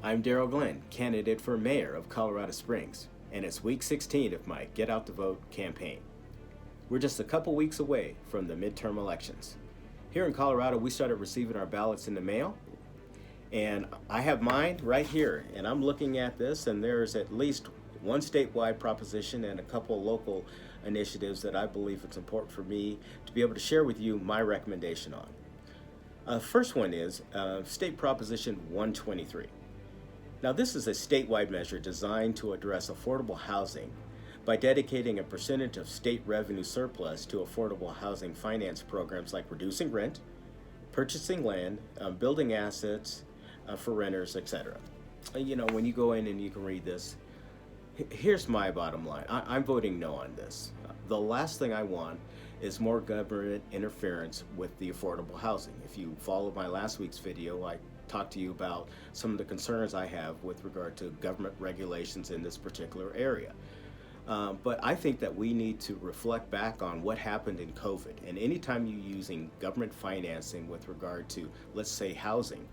I'm Daryl Glenn, candidate for mayor of Colorado Springs, and it's week 16 of my Get Out the Vote campaign. We're just a couple weeks away from the midterm elections. Here in Colorado, we started receiving our ballots in the mail, and I have mine right here, and I'm looking at this, and there's at least one statewide proposition and a couple local initiatives that I believe it's important for me to be able to share with you my recommendation on. First one is State Proposition 123. Now, this is a statewide measure designed to address affordable housing by dedicating a percentage of state revenue surplus to affordable housing finance programs like reducing rent, purchasing land, building assets for renters, etc. When you go in and you can read this, here's my bottom line. I'm voting no on this. The last thing I want is more government interference with the affordable housing. If you followed my last week's video, I talked to you about some of the concerns I have with regard to government regulations in this particular area. But I think that we need to reflect back on what happened in COVID. And anytime you're using government financing with regard to, let's say, housing,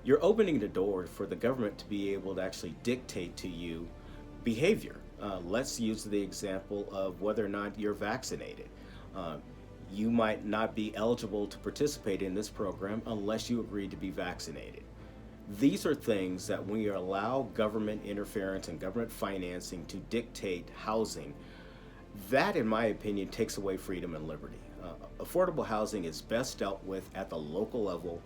you're opening the door for the government to be able to actually dictate to you behavior. Let's use the example of whether or not you're vaccinated. You might not be eligible to participate in this program unless you agree to be vaccinated. These are things that when you allow government interference and government financing to dictate housing, that, in my opinion, takes away freedom and liberty. Affordable housing is best dealt with at the local level,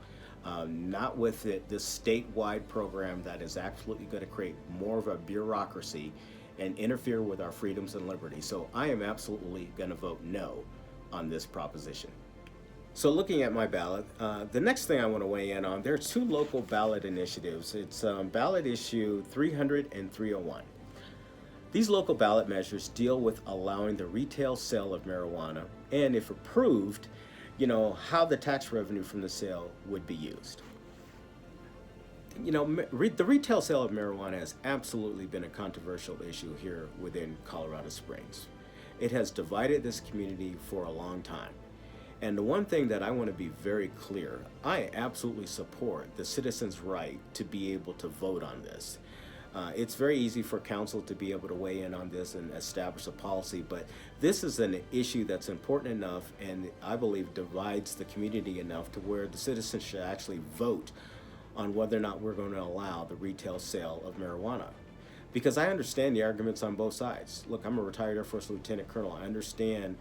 not with this statewide program that is absolutely going to create more of a bureaucracy and interfere with our freedoms and liberties. So I am absolutely going to vote no on this proposition. So looking at my ballot, the next thing I want to weigh in on, there are two local ballot initiatives. It's ballot issue 300 and 301. These local ballot measures deal with allowing the retail sale of marijuana, and if approved, how the tax revenue from the sale would be used. The retail sale of marijuana has absolutely been a controversial issue here within Colorado Springs. It has divided this community for a long time. And the one thing that I want to be very clear, I absolutely support the citizens' right to be able to vote on this. It's very easy for council to be able to weigh in on this and establish a policy, but this is an issue that's important enough and I believe divides the community enough to where the citizens should actually vote on whether or not we're going to allow the retail sale of marijuana. Because I understand the arguments on both sides. Look, I'm a retired Air Force Lieutenant Colonel. I understand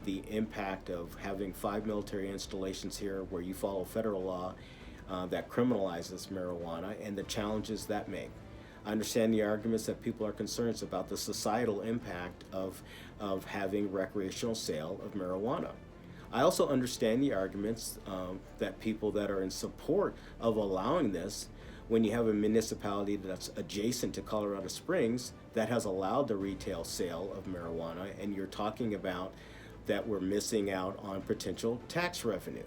the impact of having 5 military installations here where you follow federal law that criminalizes marijuana and the challenges that make. I understand the arguments that people are concerned about the societal impact of having recreational sale of marijuana. I also understand the arguments that people that are in support of allowing this, when you have a municipality that's adjacent to Colorado Springs that has allowed the retail sale of marijuana, and you're talking about that we're missing out on potential tax revenue.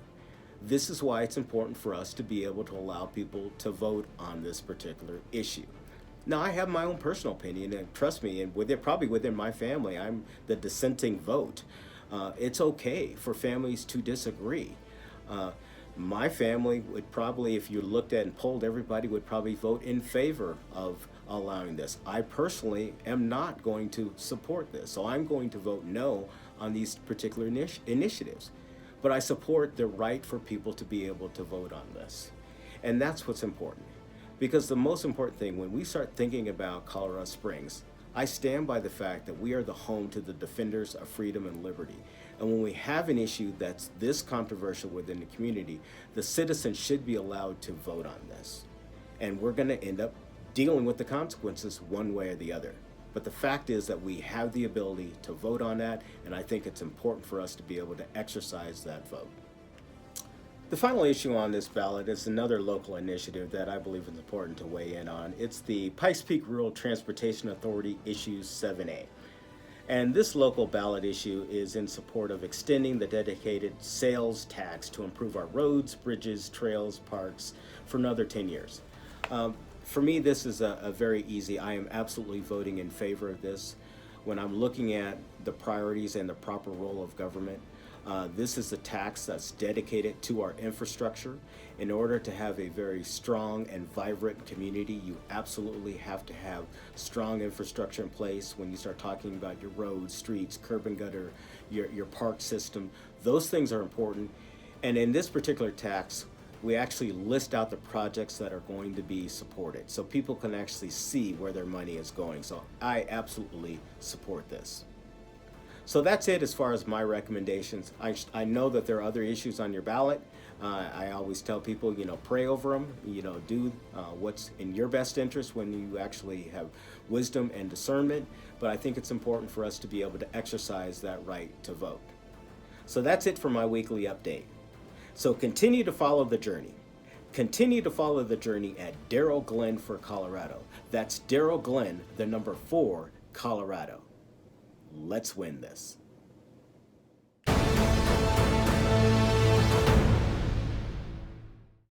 This is why it's important for us to be able to allow people to vote on this particular issue. Now, I have my own personal opinion, and trust me, and probably within my family, I'm the dissenting vote. It's okay for families to disagree. My family would probably, if you looked at and polled everybody, would probably vote in favor of allowing this. I personally am not going to support this, so I'm going to vote no on these particular initiatives. But I support the right for people to be able to vote on this. And that's what's important. Because the most important thing, when we start thinking about Colorado Springs, I stand by the fact that we are the home to the defenders of freedom and liberty. And when we have an issue that's this controversial within the community, the citizens should be allowed to vote on this. And we're going to end up dealing with the consequences one way or the other. But the fact is that we have the ability to vote on that, and I think it's important for us to be able to exercise that vote. The final issue on this ballot is another local initiative that I believe is important to weigh in on. It's the Pikes Peak Rural Transportation Authority Issue 7A. And this local ballot issue is in support of extending the dedicated sales tax to improve our roads, bridges, trails, parks for another 10 years. For me, this is a very easy. I am absolutely voting in favor of this. When I'm looking at the priorities and the proper role of government, This is a tax that's dedicated to our infrastructure. In order to have a very strong and vibrant community, you absolutely have to have strong infrastructure in place. When you start talking about your roads, streets, curb and gutter, your park system, those things are important. And in this particular tax, we actually list out the projects that are going to be supported so people can actually see where their money is going. So I absolutely support this. So that's it as far as my recommendations. I know that there are other issues on your ballot. I always tell people, pray over them, do what's in your best interest when you actually have wisdom and discernment. But I think it's important for us to be able to exercise that right to vote. So that's it for my weekly update. So continue to follow the journey. Continue to follow the journey at Daryl Glenn for Colorado. That's Daryl Glenn, the number 4, Colorado. Let's win this.